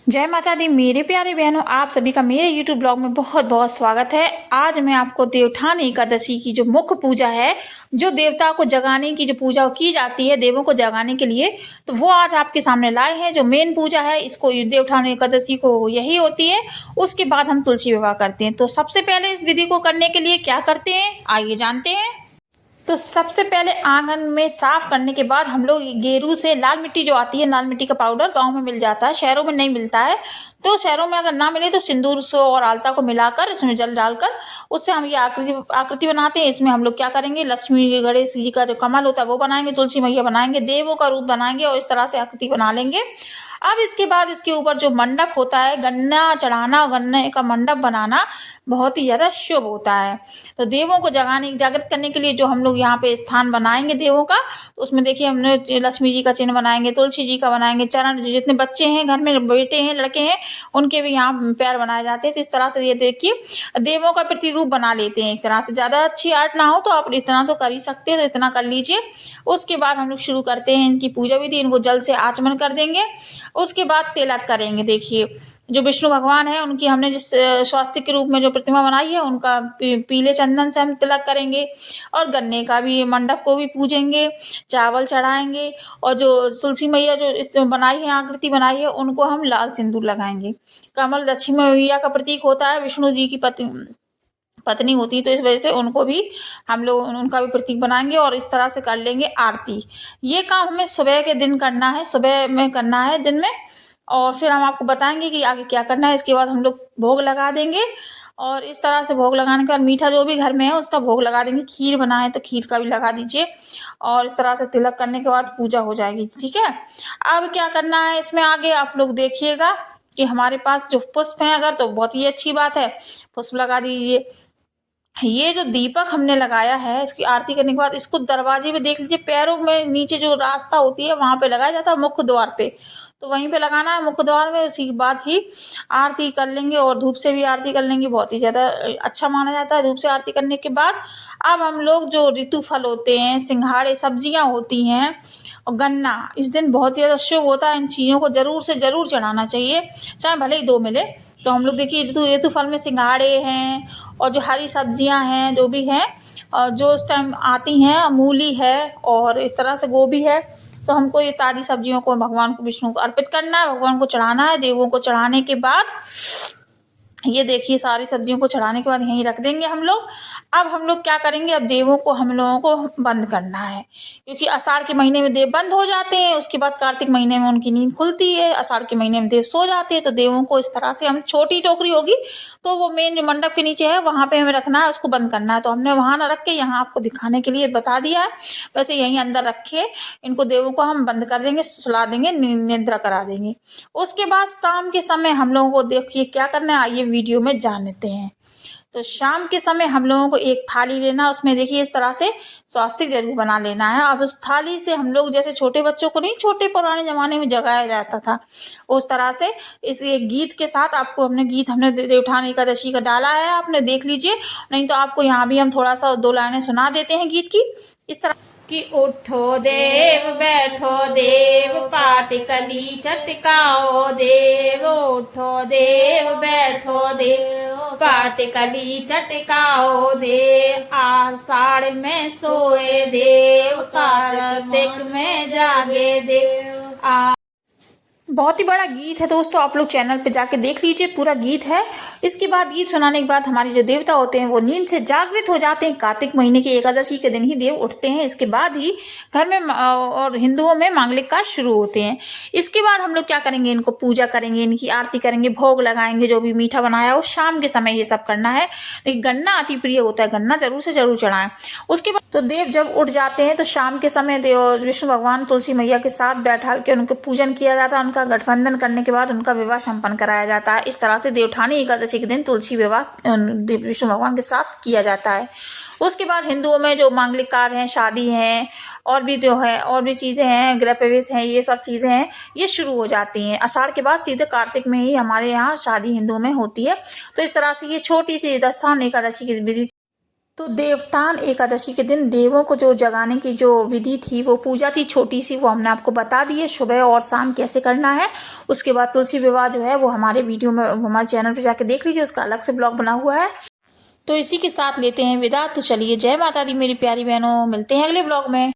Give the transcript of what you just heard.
जय माता दी मेरे प्यारे बहनों, आप सभी का मेरे YouTube ब्लॉग में बहुत बहुत स्वागत है। आज मैं आपको देवोत्थान एकादशी की जो मुख्य पूजा है, जो देवता को जगाने की जो पूजा की जाती है, देवों को जगाने के लिए, तो वो आज आपके सामने लाए हैं। जो मेन पूजा है इसको देवोत्थान एकादशी को यही होती है। उसके बाद हम तुलसी विवाह करते हैं। तो सबसे पहले इस विधि को करने के लिए क्या करते हैं, आइए जानते हैं। तो सबसे पहले आंगन में साफ करने के बाद हम लोग गेरू से लाल मिट्टी जो आती है, लाल मिट्टी का पाउडर गांव में मिल जाता है, शहरों में नहीं मिलता है। तो शहरों में अगर ना मिले तो सिंदूर से और आलता को मिलाकर इसमें जल डालकर उससे हम ये आकृति बनाते हैं। इसमें हम लोग क्या करेंगे, लक्ष्मी जी गणेश जी का जो कमल होता है वो बनाएंगे, तुलसी मैया बनाएंगे, देवों का रूप बनाएंगे और इस तरह से आकृति बना लेंगे। अब इसके बाद इसके ऊपर जो मंडप होता है, गन्ना चढ़ाना, गन्ने का मंडप बनाना बहुत ही ज़्यादा शुभ होता है। तो देवों को जागृत करने के लिए जो हम लोग यहाँ पे स्थान बनाएंगे देवों का, तो उसमें देखिए हमने लक्ष्मी जी का चिन्ह बनाएंगे, तुलसी जी का बनाएंगे, चरण, जितने बच्चे हैं घर में, बेटे हैं, लड़के हैं, उनके भी यहाँ पैर बनाए जाते हैं। तो इस तरह से ये देखिए देवों का प्रतिरूप बना लेते हैं एक तरह से। ज़्यादा अच्छी आर्ट ना हो तो आप इतना तो कर ही सकते हैं, तो इतना कर लीजिए। उसके बाद हम लोग शुरू करते हैं इनकी पूजा विधि। इनको जल से आचमन कर देंगे। उसके बाद तिलक करेंगे। देखिए जो विष्णु भगवान है उनकी हमने जिस स्वास्तिक के रूप में जो प्रतिमा बनाई है, उनका पीले चंदन से हम तिलक करेंगे। और गन्ने का भी मंडप को भी पूजेंगे, चावल चढ़ाएंगे। और जो तुलसी मैया जो इस बनाई है, आकृति बनाई है, उनको हम लाल सिंदूर लगाएंगे। कमल लक्ष्मी मैया का प्रतीक होता है, विष्णु जी की पत्नी होती है, तो इस वजह से उनको भी हम लोग उनका भी प्रतीक बनाएंगे। और इस तरह से कर लेंगे आरती। ये काम हमें सुबह के दिन करना है, सुबह में करना है दिन में। और फिर हम आपको बताएंगे कि आगे क्या करना है। इसके बाद हम लोग भोग लगा देंगे। और इस तरह से भोग लगाने के बाद मीठा जो भी घर में है उसका भोग लगा देंगे। खीर बनाए तो खीर का भी लगा दीजिए। और इस तरह से तिलक करने के बाद पूजा हो जाएगी। ठीक है, अब क्या करना है इसमें आगे आप लोग देखिएगा कि हमारे पास जो पुष्प हैं अगर, तो बहुत ही अच्छी बात है, पुष्प लगा दीजिए। ये जो दीपक हमने लगाया है, इसकी आरती करने के बाद इसको दरवाजे पे देख लीजिए, पैरों में नीचे जो रास्ता होती है वहां पे लगाया जाता है, मुख्य द्वार पे। तो वहीं पे लगाना है मुख्य द्वार में। उसी के बाद ही आरती कर लेंगे। और धूप से भी आरती कर लेंगे, बहुत ही ज्यादा अच्छा माना जाता है धूप से आरती करने के बाद। अब हम लोग जो ऋतु फल होते हैं, सिंघाड़े, सब्जियां होती हैं और गन्ना, इस दिन बहुत ही ज्यादा शुभ होता है। इन चीजों को जरूर से जरूर चढ़ाना चाहिए, चाहे भले ही दो मिले। तो हम लोग देखिए ऋतु फल में सिंघाड़े हैं और जो हरी सब्जियां हैं जो भी हैं, और जो उस टाइम आती हैं, मूली है और इस तरह से गोभी है। तो हमको ये ताजी सब्जियों को भगवान को, विष्णु को अर्पित करना है, भगवान को चढ़ाना है। देवों को चढ़ाने के बाद ये देखिए सारी सब्जियों को चढ़ाने के बाद यहीं रख देंगे हम लोग। अब हम लोग क्या करेंगे, अब देवों को हम लोगों को बंद करना है, क्योंकि आषाढ़ के महीने में देव बंद हो जाते हैं। उसके बाद कार्तिक महीने में उनकी नींद खुलती है, आषाढ़ के महीने में देव सो जाते हैं। तो देवों को इस तरह से हम, छोटी टोकरी होगी तो वो मेन जो मंडप के नीचे है वहां पे हमें रखना है, उसको बंद करना है। तो हमने वहां ना रख के यहाँ आपको दिखाने के लिए बता दिया है। वैसे यहीं अंदर रखे इनको, देवों को हम बंद कर देंगे, सुला देंगे, निद्रा करा देंगे। उसके बाद शाम के समय हम लोगों को देखिए क्या करना है, आइए वीडियो में जानते हैं। तो शाम के समय हम लोगों को एक थाली लेना, उसमें देखिए इस तरह से स्वास्तिक जरूर बना लेना है। अब उस थाली से हम लोग, जैसे छोटे बच्चों को नहीं, छोटे पुराने जमाने में जगाया जाता था, उस तरह से इस एक गीत के साथ आपको, हमने देवोत्थान एकादशी का डाला है, आपने देख लीजिए। नहीं तो आपको यहाँ भी हम थोड़ा सा दो लाइनें सुना देते हैं गीत की, इस तरह कि उठो देव बैठो देव, पाटिकली चटकाओ देव। उठो देव बैठो देव, पाटिकली चटकाओ देव। आषाढ़ में सोए देव, कार्तिक में जागे देव। बहुत ही बड़ा गीत है दोस्तों, आप लोग चैनल पे जाके देख लीजिए, पूरा गीत है। इसके बाद गीत सुनाने के बाद हमारे जो देवता होते हैं वो नींद से जागृत हो जाते हैं। कार्तिक महीने की एकादशी के दिन ही देव उठते हैं। इसके बाद ही घर में और हिंदुओं में मांगलिक कार्य शुरू होते हैं। इसके बाद हम लोग क्या करेंगे, इनको पूजा करेंगे, इनकी आरती करेंगे, भोग लगाएंगे, जो भी मीठा बनाया हो। शाम के समय ये सब करना है। लेकिन गन्ना अति प्रिय होता है, गन्ना जरूर से जरूर चढ़ाएं। उसके बाद तो देव जब उठ जाते हैं तो शाम के समय देव विष्णु भगवान तुलसी मैया के साथ बैठा के उनके पूजन किया जाता है। उनका गठबंधन करने के बाद उनका विवाह संपन्न कराया जाता है। इस तरह से देवोत्थान एकादशी के दिन तुलसी विवाह विष्णु भगवान के साथ किया जाता है। उसके बाद हिंदुओं में जो मांगलिक कार्य हैं, शादी है, और भी जो है और भी चीजें हैं, गृह प्रवेश है, ये सब चीजें हैं, ये शुरू हो जाती हैं आषाढ़ के बाद। सीधे कार्तिक में ही हमारे यहाँ शादी हिंदुओं में होती है। तो इस तरह से ये छोटी सी देवोत्थान एकादशी की विधि तो देवोत्थान एकादशी के दिन देवों को जो जगाने की जो विधि थी, वो पूजा थी छोटी सी, वो हमने आपको बता दी है सुबह और शाम कैसे करना है। उसके बाद तुलसी विवाह जो है वो हमारे वीडियो में हमारे चैनल पर जाके देख लीजिए, उसका अलग से ब्लॉग बना हुआ है। तो इसी के साथ लेते हैं विदा। तो चलिए, जय माता दी मेरी प्यारी बहनों, मिलते हैं अगले ब्लॉग में।